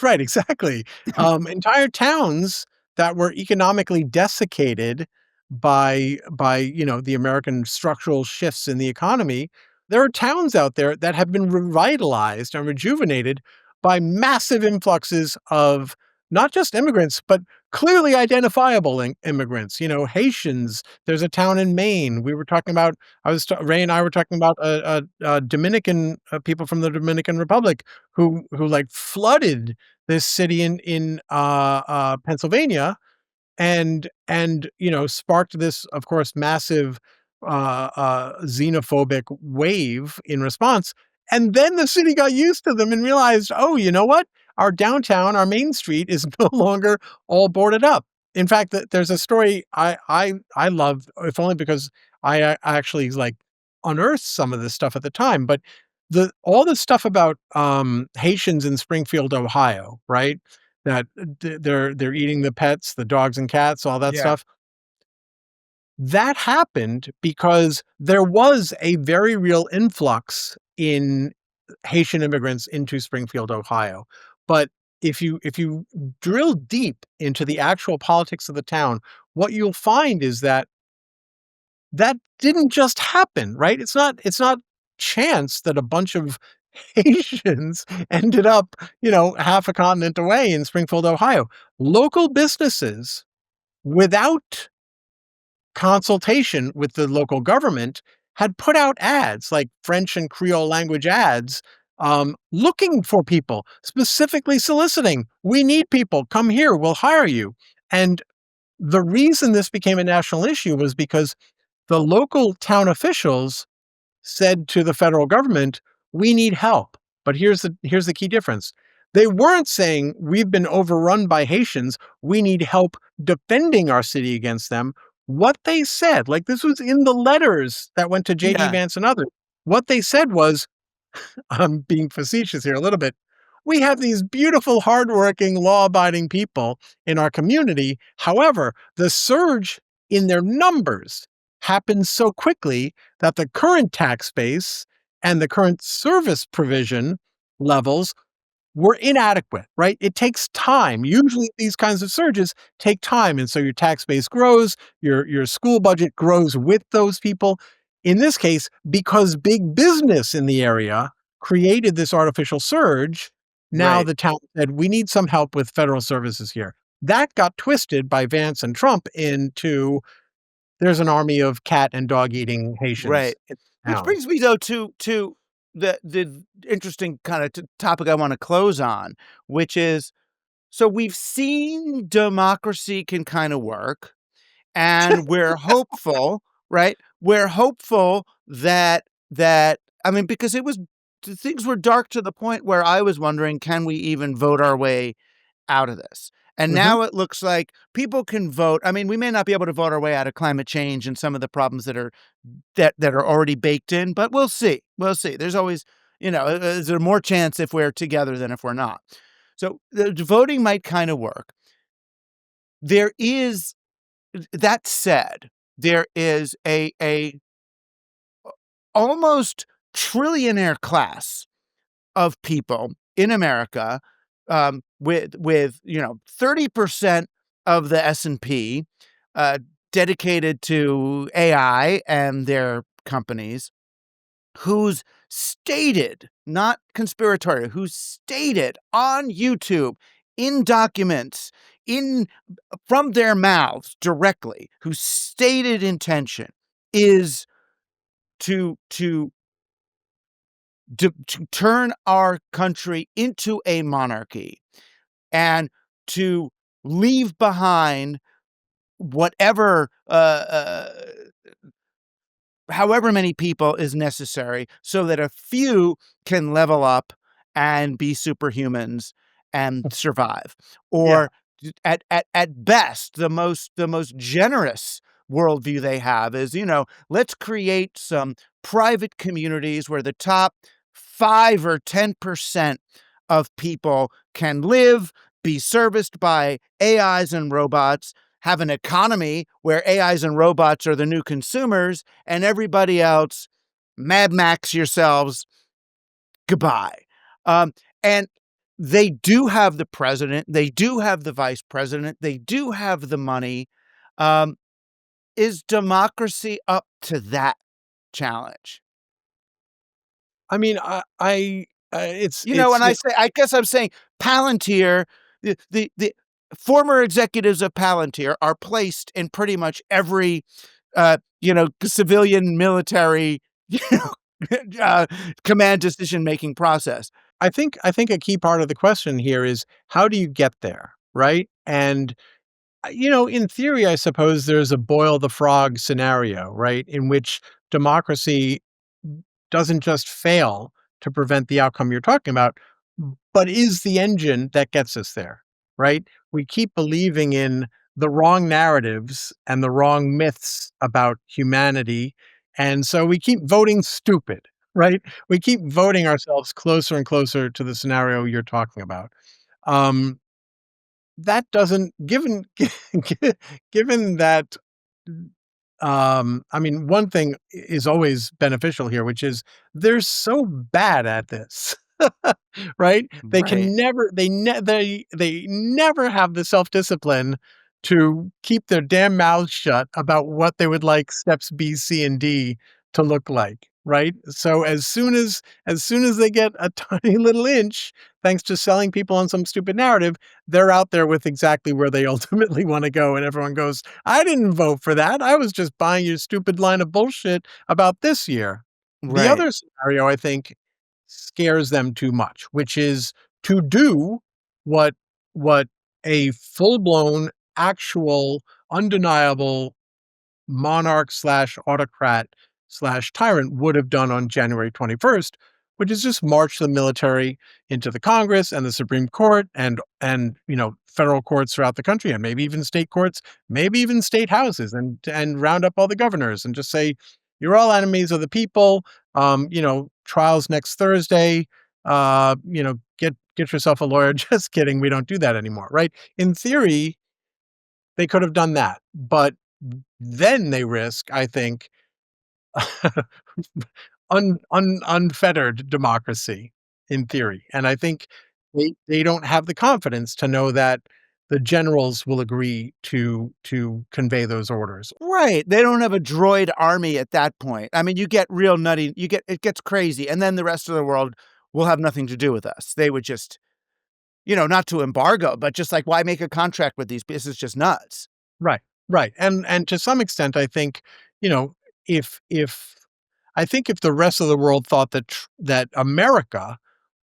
Right, exactly. Entire towns that were economically desiccated by the American structural shifts in the economy. There are towns out there that have been revitalized and rejuvenated by massive influxes of not just immigrants, but clearly identifiable immigrants. Haitians. There's a town in Maine. We were talking about. Ray and I were talking about Dominican people from the Dominican Republic who like flooded this city in Pennsylvania and sparked this, of course, massive xenophobic wave in response. And then the city got used to them and realized, oh, you know what? Our downtown, our main street is no longer all boarded up. In fact, there's a story I love, if only because I actually like unearthed some of this stuff at the time. But all the stuff about Haitians in Springfield, Ohio, right? That they're eating the pets, the dogs and cats, all that Yeah. stuff. That happened because there was a very real influx in Haitian immigrants into Springfield, Ohio. But if you drill deep into the actual politics of the town, what you'll find is that that didn't just happen, right? It's not chance that a bunch of Haitians ended up, half a continent away in Springfield, Ohio. Local businesses, without consultation with the local government, had put out ads like French and Creole language ads, looking for people, specifically soliciting, "We need people. Come here. We'll hire you." And the reason this became a national issue was because the local town officials said to the federal government, "We need help." But here's the key difference. They weren't saying, "We've been overrun by Haitians. We need help defending our city against them." What they said, like this was in the letters that went to JD Yeah. Vance and others. What they said was, I'm being facetious here a little bit. We have these beautiful, hardworking, law abiding people in our community. However, the surge in their numbers happens so quickly that the current tax base and the current service provision levels were inadequate, right? It takes time. Usually these kinds of surges take time. And so your tax base grows, your school budget grows with those people. In this case, because big business in the area created this artificial surge, now Right. the town said, we need some help with federal services here. That got twisted by Vance and Trump into there's an army of cat and dog eating Haitians Right. in Which town. brings me though to the interesting kind of topic I want to close on, which is so we've seen democracy can kind of work, and we're hopeful, right? We're hopeful that I mean, because things were dark to the point where I was wondering, can we even vote our way out of this? And Mhm. now it looks like people can vote. I mean, we may not be able to vote our way out of climate change and some of the problems that are already baked in, but we'll see. We'll see. There's always, is there more chance if we're together than if we're not? So the voting might kind of work. There is that said, there is a almost trillionaire class of people in America, with 30% of the S&P uh, dedicated to AI and their companies, who's stated, not conspiratorial, who's stated on YouTube in documents, in from their mouths directly, whose stated intention is to to turn our country into a monarchy and to leave behind whatever however many people is necessary so that a few can level up and be superhumans and survive. Yeah. Or at best, the most generous worldview they have is, let's create some private communities where the top 5 or 10% of people can live, be serviced by AIs and robots, have an economy where AIs and robots are the new consumers, and everybody else, Mad Max yourselves, goodbye. And they do have the president, they do have the vice president, they do have the money. Um, is democracy up to that challenge? I mean, And I guess I'm saying Palantir, the former executives of Palantir are placed in pretty much every, civilian military, you know, command decision making process. I think a key part of the question here is how do you get there, right? And in theory, I suppose there's a boil the frog scenario, right, in which democracy doesn't just fail to prevent the outcome you're talking about, but is the engine that gets us there, right? We keep believing in the wrong narratives and the wrong myths about humanity. And so we keep voting stupid, right? We keep voting ourselves closer and closer to the scenario you're talking about. Um, that doesn't given given that I mean, one thing is always beneficial here, which is they're so bad at this, right? They Right. can never, they never have the self discipline to keep their damn mouths shut about what they would like steps B, C, and D to look like, right? So as soon as they get a tiny little inch, thanks to selling people on some stupid narrative, they're out there with exactly where they ultimately want to go, and everyone goes, I didn't vote for that. I was just buying your stupid line of bullshit about this year. The Right. other scenario, I think, scares them too much, which is to do what what a full-blown, actual, undeniable monarch slash autocrat slash tyrant would have done on January 21st, which is just march the military into the Congress and the Supreme Court and federal courts throughout the country, and maybe even state courts, maybe even state houses, and round up all the governors and just say, you're all enemies of the people. Trials next Thursday. Get yourself a lawyer. Just kidding. We don't do that anymore, right? In theory, they could have done that, but then they risk, I think, unfettered democracy in theory, and I think they don't have the confidence to know that the generals will agree to convey those orders. Right. They don't have a droid army at that point. I mean, you get real nutty, it gets crazy, and then the rest of the world will have nothing to do with us. They would just, not to embargo, but just like, why make a contract with these? This is just nuts. Right, right, and to some extent, I think, you know, if I think if the rest of the world thought that America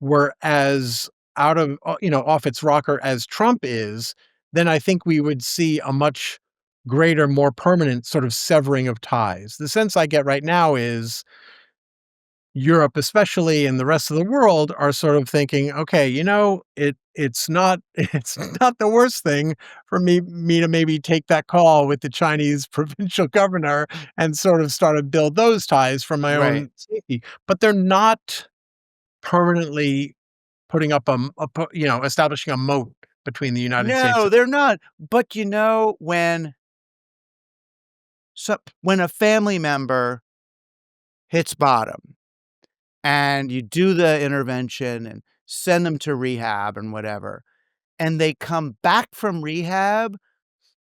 were as out of off its rocker as Trump is, then I think we would see a much greater, more permanent sort of severing of ties. The sense I get right now is Europe especially and the rest of the world are sort of thinking, "Okay, it's not it's not the worst thing for me to maybe take that call with the Chinese provincial governor and sort of start to build those ties for my Right. own safety." But they're not permanently putting up establishing a moat between the United States. No, they're not. But when a family member hits bottom and you do the intervention and send them to rehab and whatever, and they come back from rehab,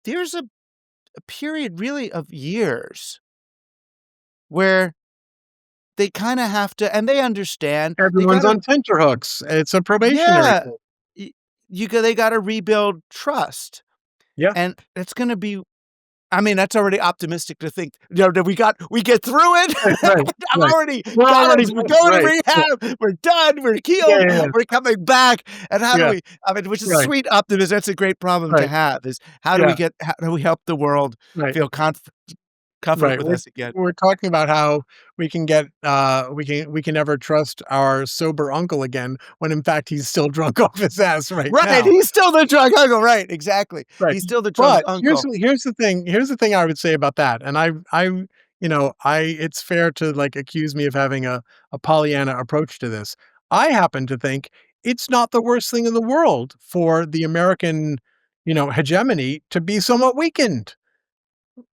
there's a period really of years where they kinda have to, and they understand, they Everyone's gotta, on tenterhooks. It's a probationary yeah, thing. y they gotta rebuild trust, Yeah. and it's gonna be, I mean, that's already optimistic to think, that we get through it. Right, right, I'm right. already We're got already us. We're done. going to Right. Yeah. rehab. We're done. We're Yeah, healed. yeah, yeah. We're coming back. And how do Yeah. we, I mean, which is Right, sweet optimism. That's a great problem to right. have, is Yeah. how do we help the world Right. feel confident Right. with We're us again? we're talking about how we can never trust our sober uncle again when in fact he's still drunk off his ass right Right. now. He's still the drunk uncle. Right. Exactly. Right. He's still the drunk But uncle. here's the thing I would say about that. And I it's fair to like accuse me of having a Pollyanna approach to this. I happen to think it's not the worst thing in the world for the American, hegemony to be somewhat weakened.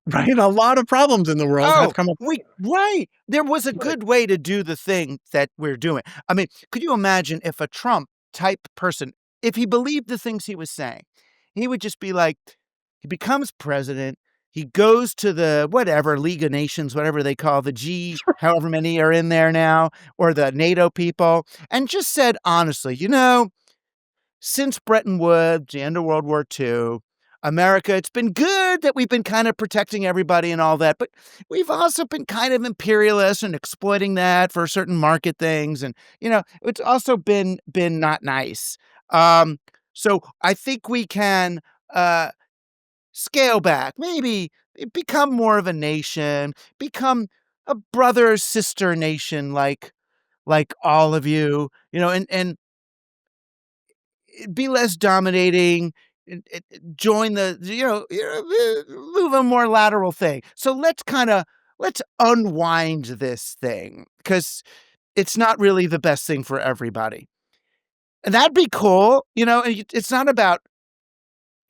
Right? A lot of problems in the world have Oh, come up. right. There was a Right. good way to do the thing that we're doing. I mean, could you imagine if a Trump type person, if he believed the things he was saying, he would just be like, he becomes president, he goes to the whatever League of Nations, whatever they call the G, however many are in there now, or the NATO people, and just said honestly, since Bretton Woods, the end of World War II, America, it's been good that we've been kind of protecting everybody and all that, but we've also been kind of imperialist and exploiting that for certain market things, and it's also been not nice. Um, so I think we can uh, scale back, maybe become more of a nation, become a brother sister nation like all of you, and be less dominating, join the move a more lateral thing. So let's unwind this thing, because it's not really the best thing for everybody. And that'd be cool, and it's not about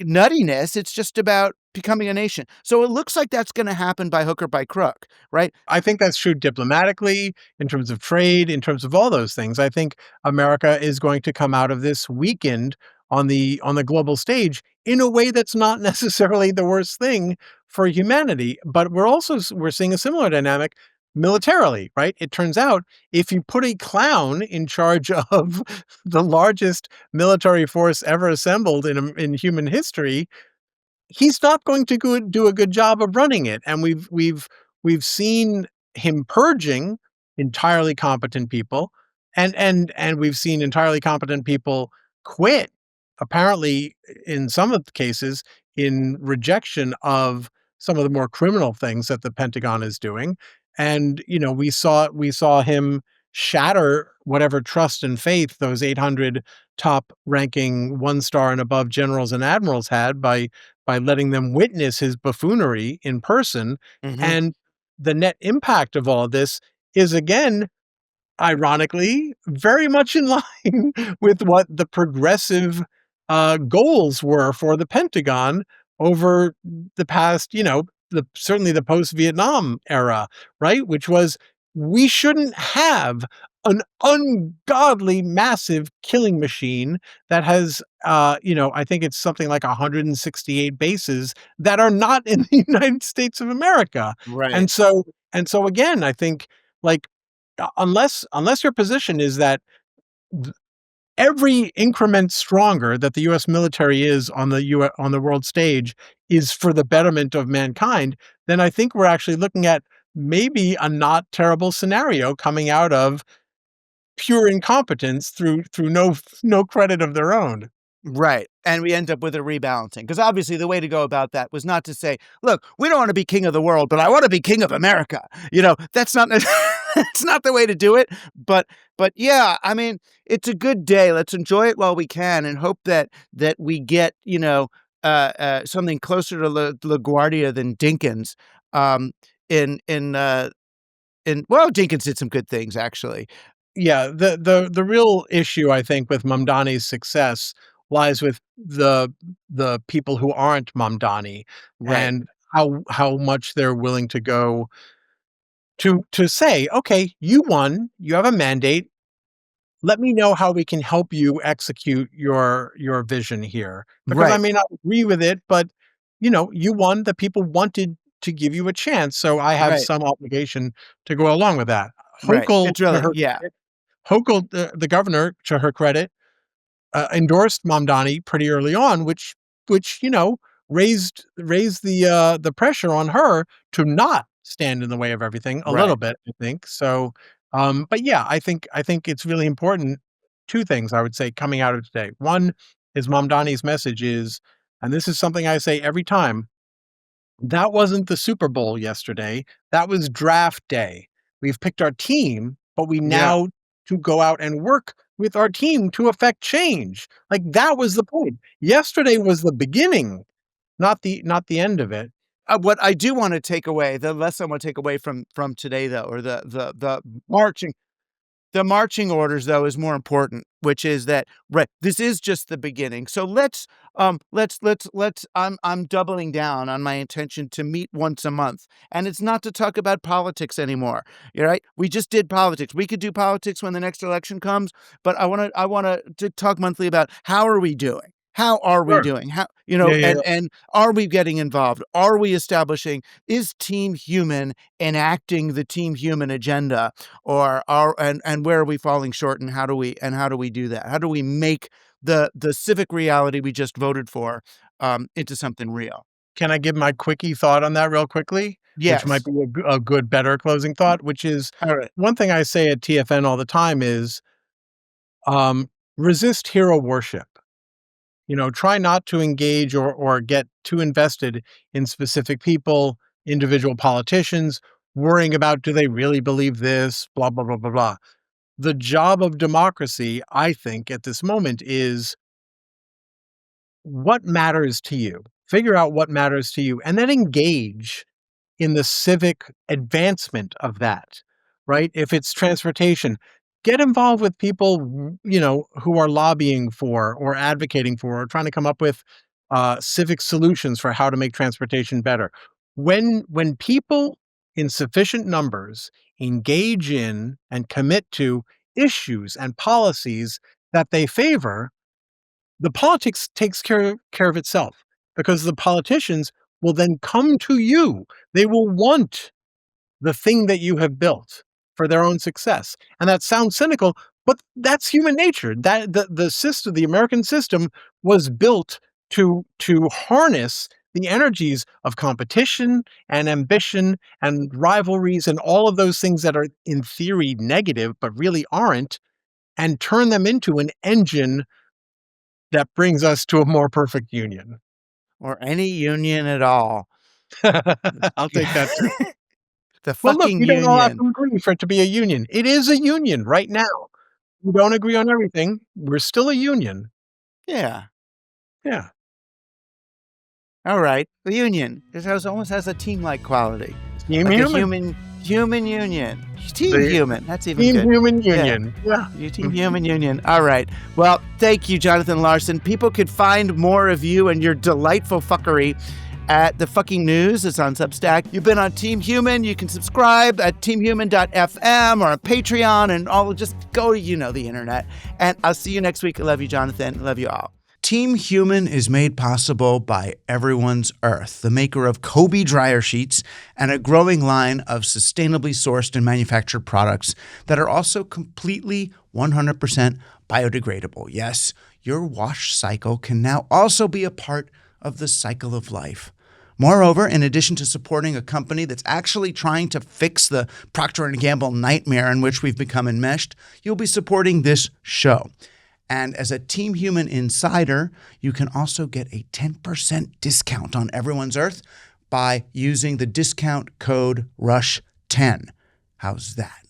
nuttiness, it's just about becoming a nation. So it looks like that's gonna happen by hook or by crook, right? I think that's true diplomatically, in terms of trade, in terms of all those things. I think America is going to come out of this weakened on the global stage in a way that's not necessarily the worst thing for humanity. But we're seeing a similar dynamic militarily, right? It turns out if you put a clown in charge of the largest military force ever assembled in human history, he's not going to do a good job of running it. And we've seen him purging entirely competent people, and we've seen entirely competent people quit. Apparently, in some of the cases, in rejection of some of the more criminal things that the Pentagon is doing. And we saw him shatter whatever trust and faith those 800 top ranking 1-star and above generals and admirals had by letting them witness his buffoonery in person. Mhm. And the net impact of all this is, again, ironically, very much in line with what the progressive goals were for the Pentagon over the past, certainly the post-Vietnam era, right? Which was, we shouldn't have an ungodly massive killing machine that has, I think it's something like 168 bases that are not in the United States of America. Right. And so again, I think, like, unless your position is that th- every increment stronger that the U.S. military is on the world stage is for the betterment of mankind, then I think we're actually looking at maybe a not terrible scenario coming out of pure incompetence through no credit of their own. Right, and we end up with a rebalancing, because obviously the way to go about that was not to say, "Look, we don't wanna be king of the world, but I wanna be king of America." That's not that's not the way to do it, but yeah, I mean, it's a good day, let's enjoy it while we can and hope that we get, something closer to LaGuardia than Dinkins, um, well, Dinkins did some good things, actually. Yeah, the real issue, I think, with Mamdani's success lies with the people who aren't Mamdani, Right, and how much they're willing to go to say, "Okay, you won, you have a mandate. Let me know how we can help you execute your vision here, because I right, may not agree with it, but, you won, the people wanted to give you a chance, so I have right, some obligation to go along with that." right. Hochul, It's to really her yeah, credit, the governor, to her credit, endorsed Mamdani pretty early on, which raised the pressure on her to not stand in the way of everything a little right. bit, I think. So, but yeah, I think it's really important. Two things I would say coming out of today. One is Mamdani's message is, and this is something I say every time, that wasn't the Super Bowl yesterday. That was draft day. We've picked our team, but we Yeah. now to go out and work with our team to affect change. Like, that was the point. Yesterday was the beginning, not the end of it. What I do wanna take away, the lesson I wanna take away from today, though, or the marching the marching orders, though, is more important, which is that, right, this is just the beginning. So let's I'm doubling down on my intention to meet once a month, and it's not to talk about politics anymore. You right? We just did politics. We could do politics when the next election comes, but I wanna to talk monthly about how are we doing? How are we Sure. doing? Yeah, yeah, yeah. And are we getting involved? Are we establishing, is Team Human enacting the Team Human agenda? Or are and where are we falling short, and how do we do that? How do we make the civic reality we just voted for into something real? Can I give my quickie thought on that real quickly? Which might Yes. be a good, better closing thought, which is, All right. one thing I say at TFN all the time is, um, resist hero worship. Try not to engage or get too invested in specific people, individual politicians, worrying about, do they really believe this, blah, blah, blah, blah, blah. The job of democracy, I think, at this moment is, what matters to you? Figure out what matters to you and then engage in the civic advancement of that, right? If it's transportation, get involved with people, who are lobbying for or advocating for or trying to come up with civic solutions for how to make transportation better. When people in sufficient numbers engage in and commit to issues and policies that they favor, the politics takes care of itself because the politicians will then come to you. They will want the thing that you have built for their own success. And that sounds cynical, but that's human nature. That the system, the American system, was built to harness the energies of competition and ambition and rivalries and all of those things that are in theory negative but really aren't, and turn them into an engine that brings us to a more perfect union. Or any union at all. I'll take that too. The Well, look, fucking we don't all have union. to agree for it to be a union. It is a union right now. We don't agree on everything. We're still a union. Yeah. Yeah. All right. The union. It almost has a team-like quality. Team Like human. a human union. Team The human. That's even Team good. human Yeah. union. Yeah. You Team Human Union. All right. Well, thank you, Jonathan Larsen. People could find more of you and your delightful fuckery at The Fucking News. It's on Substack. You've been on Team Human. You can subscribe at teamhuman.fm or on Patreon and all. Just go to, the internet. And I'll see you next week. I love you, Jonathan. I love you all. Team Human is made possible by Everyone's Earth, the maker of Kobe dryer sheets and a growing line of sustainably sourced and manufactured products that are also completely 100% biodegradable. Yes, your wash cycle can now also be a part of the cycle of life. Moreover, in addition to supporting a company that's actually trying to fix the Procter & Gamble nightmare in which we've become enmeshed, you'll be supporting this show. And as a Team Human Insider, you can also get a 10% discount on Everyone's Earth by using the discount code RUSH10. How's that?